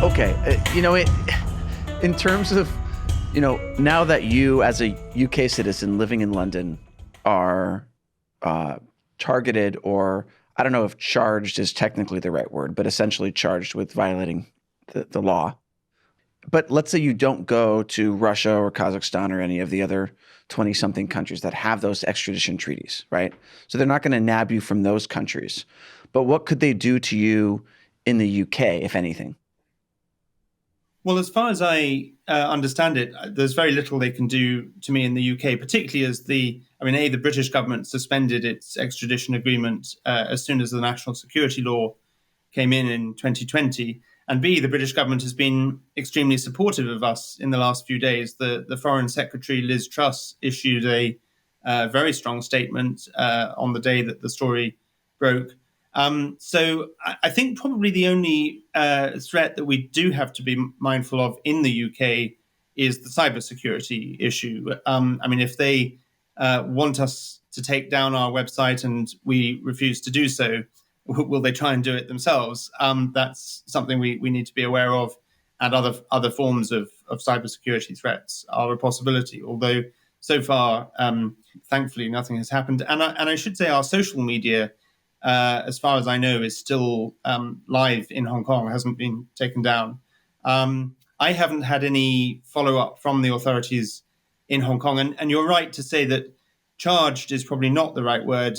Okay, in terms of, now that you as a UK citizen living in London are targeted, or I don't know if charged is technically the right word, but essentially charged with violating the law. But let's say you don't go to Russia or Kazakhstan or any of the other 20-something countries that have those extradition treaties, right? So they're not going to nab you from those countries. But what could they do to you in the UK, if anything? Well, as far as I understand it, there's very little they can do to me in the UK, particularly as the British government suspended its extradition agreement as soon as the national security law came in 2020. And B, the British government has been extremely supportive of us in the last few days. The Foreign Secretary, Liz Truss, issued a very strong statement on the day that the story broke. So I think probably the only threat that we do have to be mindful of in the UK is the cybersecurity issue. If they want us to take down our website and we refuse to do so, will they try and do it themselves? That's something we need to be aware of, and other forms of cybersecurity threats are a possibility. Although so far, thankfully, nothing has happened. And I should say our social media, as far as I know, is still live in Hong Kong, hasn't been taken down. I haven't had any follow-up from the authorities in Hong Kong. And you're right to say that charged is probably not the right word.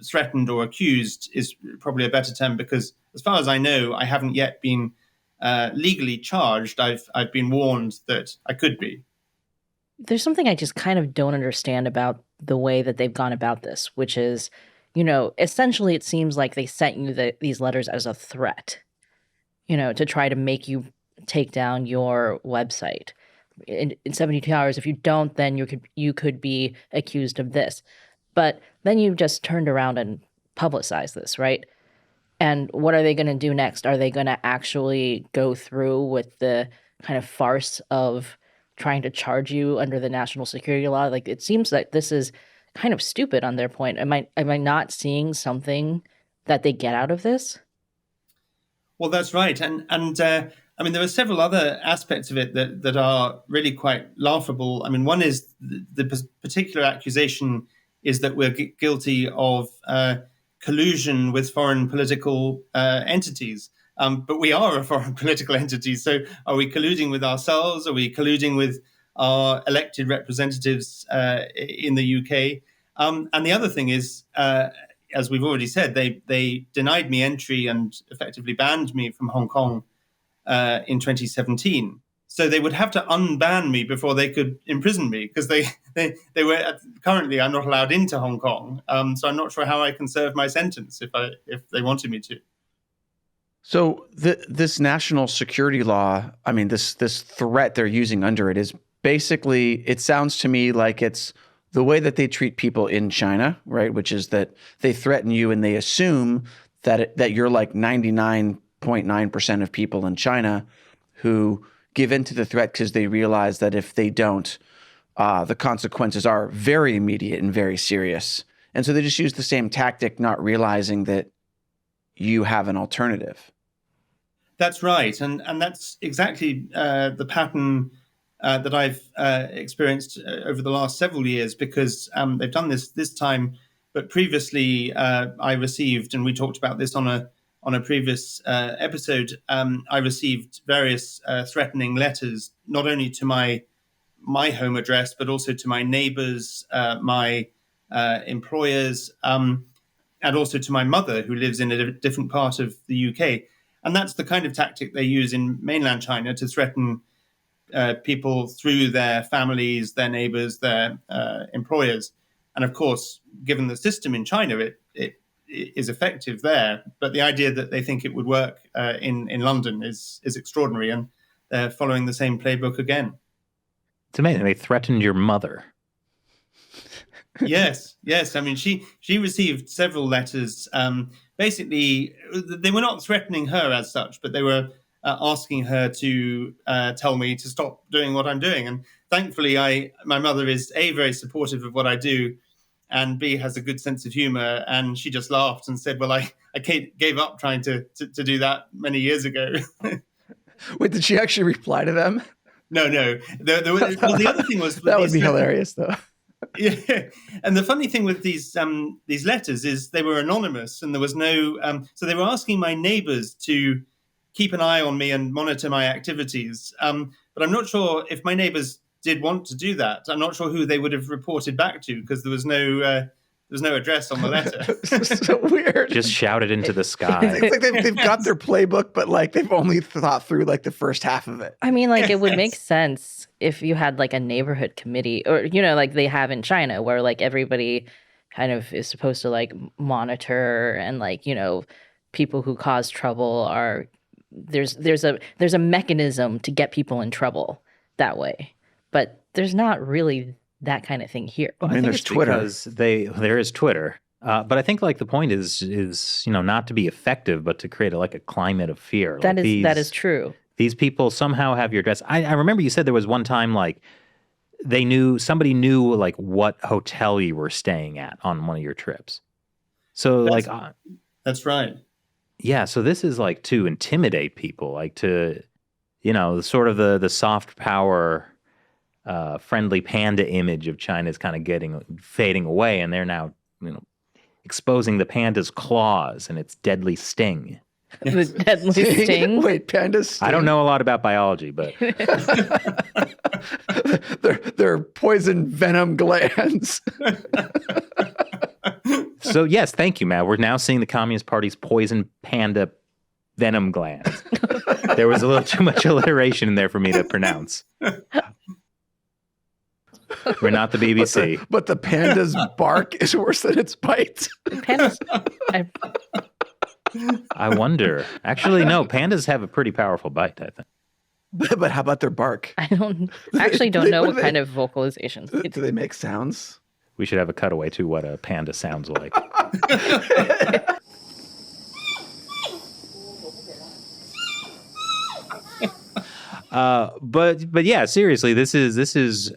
Threatened or accused is probably a better term, because as far as I know, I haven't yet been legally charged. I've been warned that I could be. There's something I just kind of don't understand about the way that they've gone about this, which is, essentially it seems like they sent you these letters as a threat, to try to make you take down your website. In 72 hours, if you don't, then you could be accused of this. But then you've just turned around and publicized this, right? And what are they going to do next? Are they going to actually go through with the kind of farce of trying to charge you under the national security law? Like, it seems that this is kind of stupid on their point. Am I not seeing something that they get out of this? Well, that's right. And there are several other aspects of it that are really quite laughable. One is the particular accusation is that we're guilty of collusion with foreign political entities. But we are a foreign political entity. So are we colluding with ourselves? Are we colluding with our elected representatives in the UK? And the other thing is, as we've already said, they denied me entry and effectively banned me from Hong Kong in 2017. So they would have to unban me before they could imprison me, because they were currently I'm not allowed into Hong Kong. So I'm not sure how I can serve my sentence if they wanted me to. So this national security law, this threat they're using under it is basically, it sounds to me like it's the way that they treat people in China, right? Which is that they threaten you and they assume that you're like 99.9% of people in China who give in to the threat because they realize that if they don't, the consequences are very immediate and very serious. And so they just use the same tactic, not realizing that you have an alternative. That's right. And that's exactly the pattern that I've experienced over the last several years, because they've done this time. But previously, I received, and we talked about this on a previous episode, I received various threatening letters, not only to my home address, but also to my neighbors, my employers, and also to my mother, who lives in a different part of the UK. And that's the kind of tactic they use in mainland China to threaten people through their families, their neighbors, their employers. And of course, given the system in China, it is effective there. But the idea that they think it would work in London is extraordinary. And they're following the same playbook again. It's amazing. They threatened your mother. Yes. She received several letters. Basically, they were not threatening her as such, but they were asking her to tell me to stop doing what I'm doing. And thankfully, my mother is A, very supportive of what I do, and B, has a good sense of humor. And she just laughed and said, well, I gave up trying to do that many years ago. Wait, did she actually reply to them? No. The other thing was that would be hilarious, though. Yeah, and the funny thing with these letters is they were anonymous, and there was no. So they were asking my neighbors to keep an eye on me and monitor my activities. But I'm not sure if my neighbors did want to do that. I'm not sure who they would have reported back to because there was no address on the letter. So weird. Just shouted into the sky. It's like they've got their playbook, but like they've only thought through like the first half of it. I mean, like it would make sense if you had like a neighborhood committee or, like they have in China where like everybody kind of is supposed to like monitor and like, people who cause trouble are there's a mechanism to get people in trouble that way. But there's not really that kind of thing here. I mean, there's Twitter. Because there is Twitter. But I think like the point is not to be effective, but to create a climate of fear. That is true. These people somehow have your address. I remember you said there was one time like somebody knew like what hotel you were staying at on one of your trips. So that's right. Yeah. So this is like to intimidate people, like to, sort of the soft power, friendly panda image of China is kind of fading away, and they're now, exposing the panda's claws and its deadly sting. The deadly sting? Wait, pandas sting? I don't know a lot about biology, but they're poison venom glands. So yes, thank you, Matt. We're now seeing the Communist Party's poison panda venom glands. There was a little too much alliteration in there for me to pronounce. We're not the BBC. But the panda's bark is worse than its bite. Pandas. I wonder. Actually, no. Pandas have a pretty powerful bite, I think. But how about their bark? I don't know what kind of vocalizations. Do they make sounds? We should have a cutaway to what a panda sounds like. But yeah, seriously, this is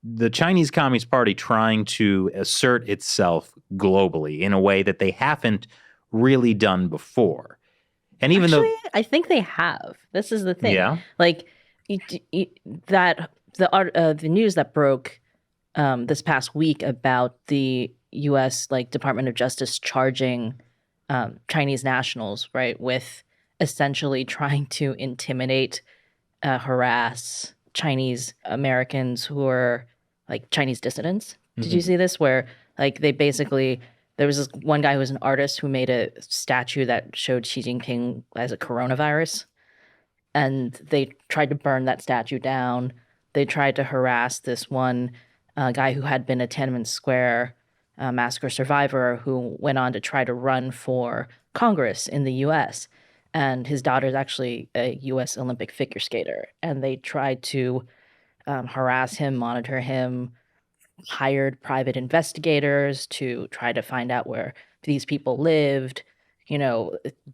the Chinese Communist Party trying to assert itself globally in a way that they haven't really done before. And even Actually, I think they have. This is the thing. Yeah. Like that the news that broke this past week about the U.S. Department of Justice charging Chinese nationals, right, with essentially trying to intimidate, harass Chinese Americans who are Chinese dissidents. Mm-hmm. Did you see this? Where they basically, there was this one guy who was an artist who made a statue that showed Xi Jinping as a coronavirus, and they tried to burn that statue down. They tried to harass this one guy who had been a Tiananmen Square massacre survivor who went on to try to run for Congress in the U.S. And his daughter is actually a U.S. Olympic figure skater. And they tried to harass him, monitor him, hired private investigators to try to find out where these people lived,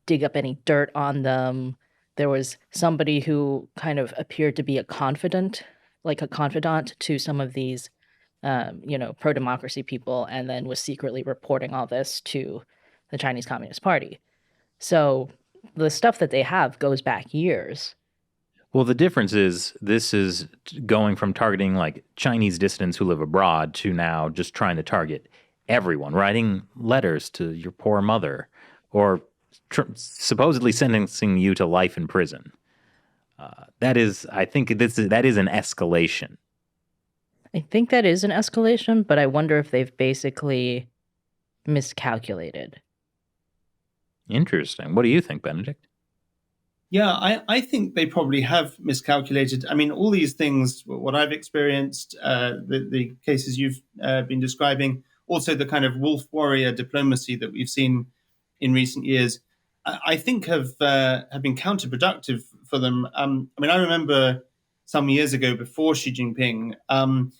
dig up any dirt on them. There was somebody who kind of appeared to be a confidant to some of these, pro-democracy people, and then was secretly reporting all this to the Chinese Communist Party. So the stuff that they have goes back years. Well, the difference is this is going from targeting Chinese dissidents who live abroad to now just trying to target everyone, writing letters to your poor mother or supposedly sentencing you to life in prison. I think that is an escalation. I think that is an escalation, but I wonder if they've basically miscalculated. Interesting. What do you think, Benedict? Yeah, I think they probably have miscalculated. I mean, all these things, what I've experienced, the cases you've been describing, also the kind of wolf warrior diplomacy that we've seen in recent years, I think have been counterproductive for them. I mean, I remember some years ago before Xi Jinping, and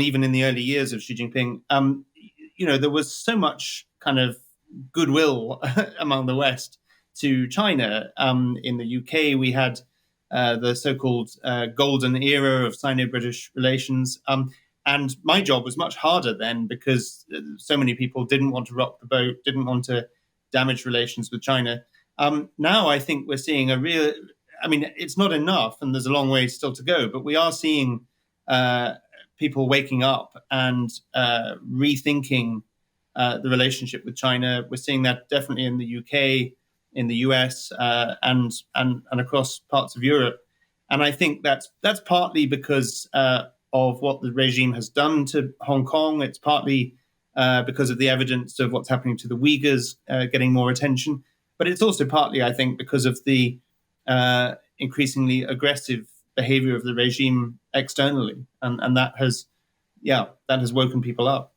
even in the early years of Xi Jinping, there was so much kind of goodwill among the West to China. In the UK, we had the so-called golden era of Sino-British relations. And my job was much harder then because so many people didn't want to rock the boat, didn't want to damage relations with China. Now I think we're seeing a I mean, it's not enough, and there's a long way still to go. But we are seeing people waking up and rethinking the relationship with China. We're seeing that definitely in the UK, in the US, and across parts of Europe. And I think that's partly because of what the regime has done to Hong Kong. It's partly because of the evidence of what's happening to the Uyghurs getting more attention. But it's also partly, I think, because of the increasingly aggressive behavior of the regime externally. And that has woken people up.